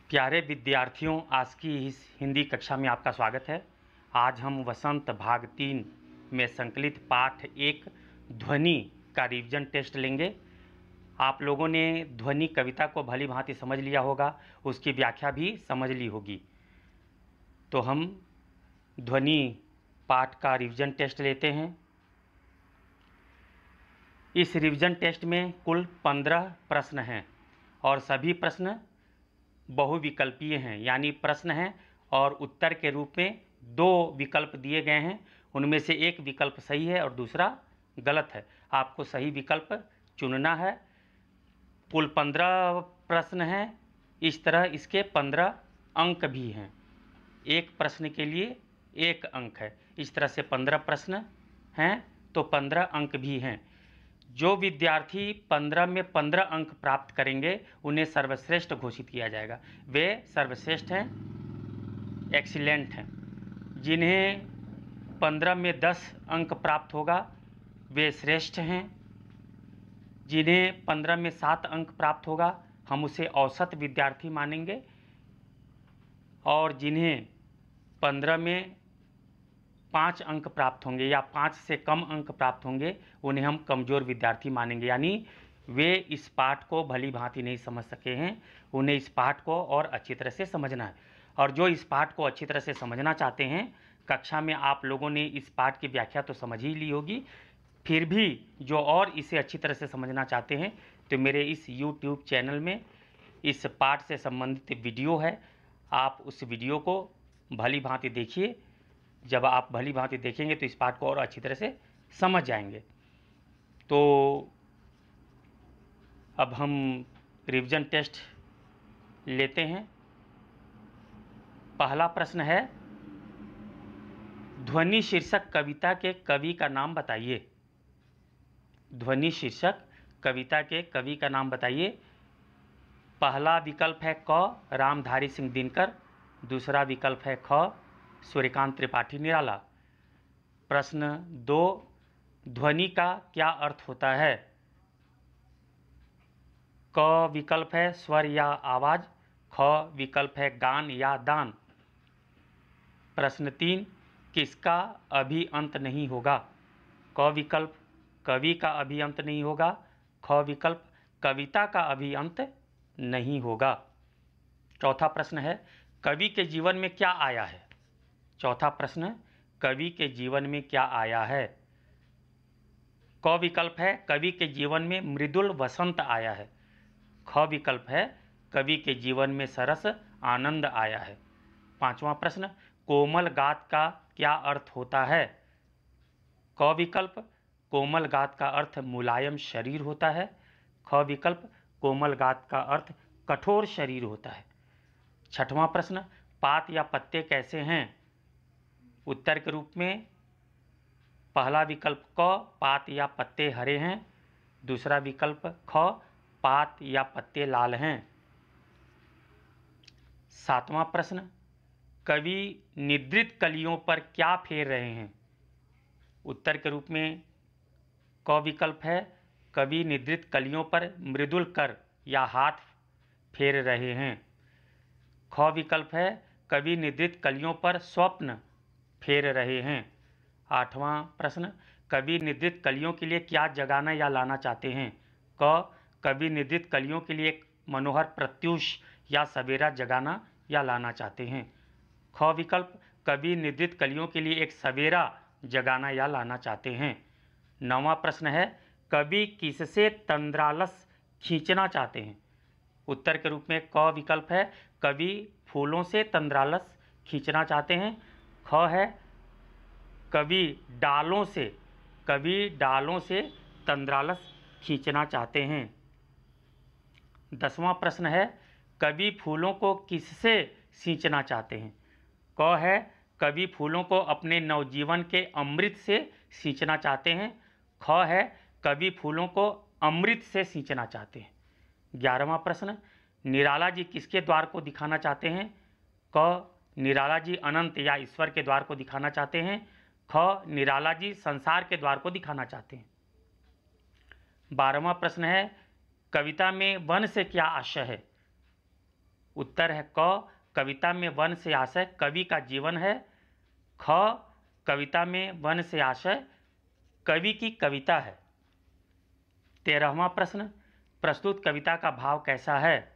प्यारे विद्यार्थियों, आज की इस हिंदी कक्षा में आपका स्वागत है। आज हम वसंत भाग 3 में संकलित पाठ 1 ध्वनि का रिवीजन टेस्ट लेंगे। आप लोगों ने ध्वनि कविता को भली भांति समझ लिया होगा, उसकी व्याख्या भी समझ ली होगी। तो हम ध्वनि पाठ का रिवीजन टेस्ट लेते हैं। इस रिवीजन टेस्ट में कुल 15 प्रश्न हैं और सभी प्रश्न बहुविकल्पीय हैं, यानी प्रश्न हैं और उत्तर के रूप में 2 विकल्प दिए गए हैं। उनमें से एक विकल्प सही है और दूसरा गलत है। आपको सही विकल्प चुनना है। कुल 15 प्रश्न हैं। इस तरह इसके 15 अंक भी हैं। एक प्रश्न के लिए 1 अंक है। इस तरह से 15 प्रश्न हैं तो 15 अंक भी हैं। जो विद्यार्थी 15 में 15 अंक प्राप्त करेंगे उन्हें सर्वश्रेष्ठ घोषित किया जाएगा। वे सर्वश्रेष्ठ हैं, एक्सीलेंट हैं। जिन्हें 15 में 10 अंक प्राप्त होगा वे श्रेष्ठ हैं। जिन्हें 15 में 7 अंक प्राप्त होगा हम उसे औसत विद्यार्थी मानेंगे। और जिन्हें 15 में 5 अंक प्राप्त होंगे या 5 से कम अंक प्राप्त होंगे उन्हें हम कमज़ोर विद्यार्थी मानेंगे, यानी वे इस पाठ को भली भांति नहीं समझ सके हैं। उन्हें इस पाठ को और अच्छी तरह से समझना है। और जो इस पाठ को अच्छी तरह से समझना चाहते हैं, कक्षा में आप लोगों ने इस पाठ की व्याख्या तो समझ ही ली होगी, फिर भी जो और इसे अच्छी तरह से समझना चाहते हैं तो मेरे इस YouTube चैनल में इस पाठ से संबंधित वीडियो है। आप उस वीडियो को भली भांति देखिए। जब आप भली भांति देखेंगे तो इस पाठ को और अच्छी तरह से समझ जाएंगे। तो अब हम रिवीजन टेस्ट लेते हैं। पहला प्रश्न है, ध्वनि शीर्षक कविता के कवि का नाम बताइए। ध्वनि शीर्षक कविता के कवि का नाम बताइए। पहला विकल्प है क रामधारी सिंह दिनकर, दूसरा विकल्प है ख सूर्यकांत त्रिपाठी निराला। प्रश्न 2, ध्वनि का क्या अर्थ होता है। क विकल्प है स्वर या आवाज, ख विकल्प है गान या दान। प्रश्न 3, किसका अभी अंत नहीं होगा। क विकल्प कवि का अभी अंत नहीं होगा, ख विकल्प कविता का अभी अंत नहीं होगा। चौथा प्रश्न है, कवि के जीवन में क्या आया है। चौथा प्रश्न, कवि के जीवन में क्या आया है। क विकल्प है कवि के जीवन में मृदुल वसंत आया है, ख विकल्प है कवि के जीवन में सरस आनंद आया है। पांचवा प्रश्न, कोमल गात का क्या अर्थ होता है। क विकल्प कोमल गात का अर्थ मुलायम शरीर होता है, ख विकल्प कोमल गात का अर्थ कठोर शरीर होता है। छठवां प्रश्न, पात या पत्ते कैसे हैं। उत्तर के रूप में पहला विकल्प क पात या पत्ते हरे हैं, दूसरा विकल्प ख पात या पत्ते लाल हैं। सातवां प्रश्न, कवि निद्रित कलियों पर क्या फेर रहे हैं। उत्तर के रूप में क विकल्प है कवि निद्रित कलियों पर मृदुल कर या हाथ फेर रहे हैं, ख विकल्प है कवि निद्रित कलियों पर स्वप्न फेर रहे हैं। आठवां प्रश्न, कवि निद्रित कलियों के लिए क्या जगाना या लाना चाहते हैं। क कवि निद्रित कलियों के लिए एक मनोहर प्रत्यूष या सवेरा जगाना या लाना चाहते हैं, ख विकल्प कवि निद्रित कलियों के लिए एक सवेरा जगाना या लाना चाहते हैं। नौवां प्रश्न है, कवि किससे तंद्रालस खींचना चाहते हैं। उत्तर के रूप में क विकल्प है कवि फूलों से तंद्रालस खींचना चाहते हैं, ख है कवि डालों से तंद्रालस खींचना चाहते हैं। 10वां प्रश्न है, कवि फूलों को किससे सींचना चाहते हैं। क है कवि फूलों को अपने नवजीवन के अमृत से सींचना चाहते हैं, ख है कवि फूलों को अमृत से सींचना चाहते हैं। 11वां प्रश्न, निराला जी किसके द्वार को दिखाना चाहते हैं। क निराला जी अनंत या ईश्वर के द्वार को दिखाना चाहते हैं, ख निराला जी संसार के द्वार को दिखाना चाहते हैं। 12वां प्रश्न है, कविता में वन से क्या आशय है। उत्तर है क, कविता में वन से आशय कवि का जीवन है। ख, कविता में वन से आशय कवि की कविता है। 13वां प्रश्न, प्रस्तुत कविता का भाव कैसा है?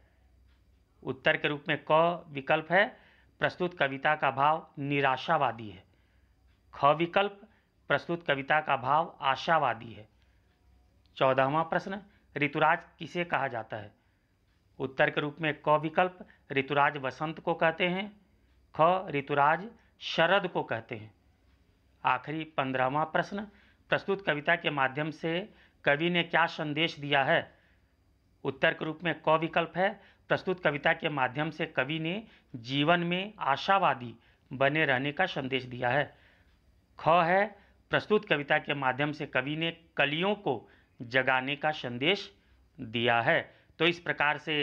उत्तर के रूप में क विकल्प है, प्रस्तुत कविता का भाव निराशावादी है। ख विकल्प, प्रस्तुत कविता का भाव आशावादी है। 14वां प्रश्न, ऋतुराज किसे कहा जाता है? उत्तर के रूप में क विकल्प, ऋतुराज वसंत को कहते हैं। ख, ऋतुराज शरद को कहते हैं। आखिरी 15वां प्रश्न, प्रस्तुत कविता के माध्यम से कवि ने क्या संदेश दिया है? उत्तर के रूप में क विकल्प है, प्रस्तुत कविता के माध्यम से कवि ने जीवन में आशावादी बने रहने का संदेश दिया है। ख है, प्रस्तुत कविता के माध्यम से कवि ने कलियों को जगाने का संदेश दिया है। तो इस प्रकार से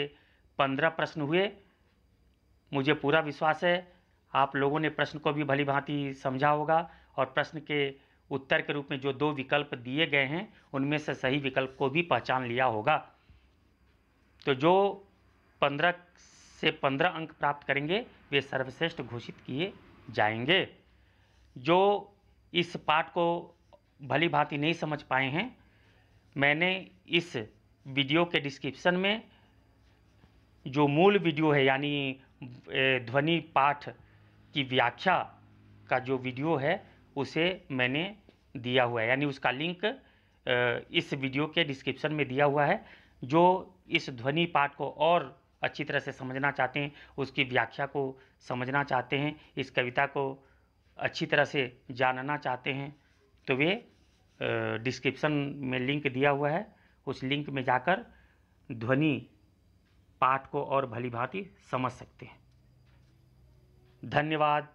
15 प्रश्न हुए। मुझे पूरा विश्वास है आप लोगों ने प्रश्न को भी भली भांति समझा होगा और प्रश्न के उत्तर के रूप में जो 2 विकल्प दिए गए हैं उनमें से सही विकल्प को भी पहचान लिया होगा। तो जो 15 से 15 अंक प्राप्त करेंगे वे सर्वश्रेष्ठ घोषित किए जाएंगे। जो इस पाठ को भली भांति नहीं समझ पाए हैं, मैंने इस वीडियो के डिस्क्रिप्शन में जो मूल वीडियो है यानी ध्वनि पाठ की व्याख्या का जो वीडियो है उसे मैंने दिया हुआ है, यानी उसका लिंक इस वीडियो के डिस्क्रिप्शन में दिया हुआ है। जो इस ध्वनि पाठ को और अच्छी तरह से समझना चाहते हैं, उसकी व्याख्या को समझना चाहते हैं, इस कविता को अच्छी तरह से जानना चाहते हैं, तो वे डिस्क्रिप्शन में लिंक दिया हुआ है, उस लिंक में जाकर ध्वनि पाठ को और भली भांति समझ सकते हैं। धन्यवाद।